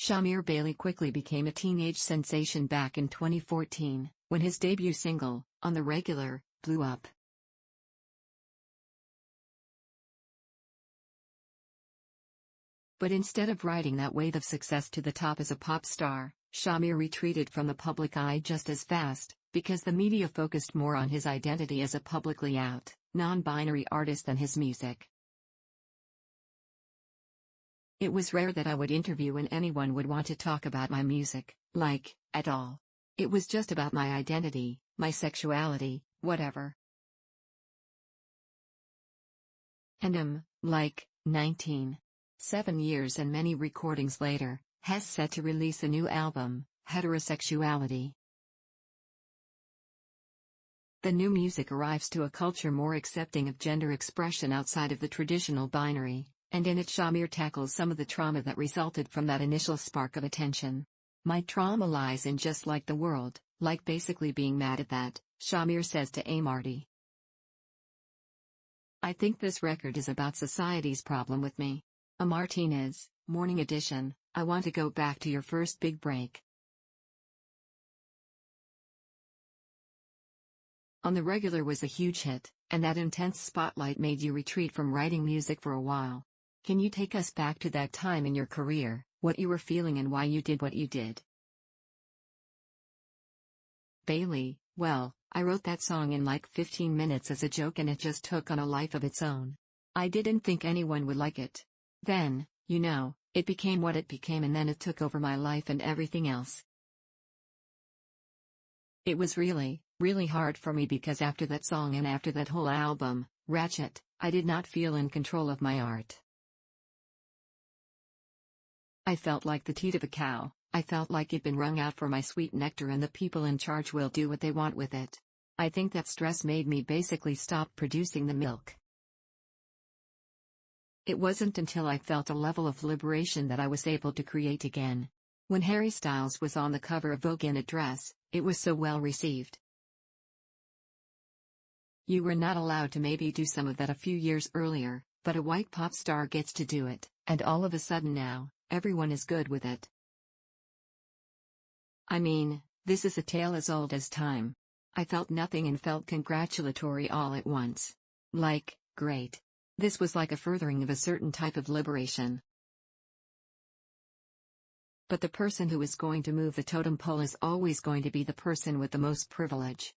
Shamir Bailey quickly became a teenage sensation back in 2014, when his debut single, On the Regular, blew up. But instead of riding that wave of success to the top as a pop star, Shamir retreated from the public eye just as fast, because the media focused more on his identity as a publicly out, non-binary artist than his music. It was rare that I would interview and anyone would want to talk about my music, like, at all. It was just about my identity, my sexuality, whatever. And like, 19. 7 years and many recordings later, Hess set to release a new album, Heterosexuality. The new music arrives to a culture more accepting of gender expression outside of the traditional binary, and in it Shamir tackles some of the trauma that resulted from that initial spark of attention. My trauma lies in just like the world, like basically being mad at that, Shamir says to A. Marty. I think this record is about society's problem with me. A Martinez, Morning Edition, I want to go back to your first big break. On the Regular was a huge hit, and that intense spotlight made you retreat from writing music for a while. Can you take us back to that time in your career, what you were feeling and why you did what you did? Bailey, well, I wrote that song in like 15 minutes as a joke and it just took on a life of its own. I didn't think anyone would like it. Then, it became what it became and then it took over my life and everything else. It was really, really hard for me because after that song and after that whole album, Ratchet, I did not feel in control of my art. I felt like the teat of a cow. I felt like it'd been wrung out for my sweet nectar and the people in charge will do what they want with it. I think that stress made me basically stop producing the milk. It wasn't until I felt a level of liberation that I was able to create again. When Harry Styles was on the cover of Vogue in a dress, it was so well received. You were not allowed to maybe do some of that a few years earlier, but a white pop star gets to do it, and all of a sudden now, everyone is good with it. I mean, this is a tale as old as time. I felt nothing and felt congratulatory all at once. Like, great. This was like a furthering of a certain type of liberation. But the person who is going to move the totem pole is always going to be the person with the most privilege.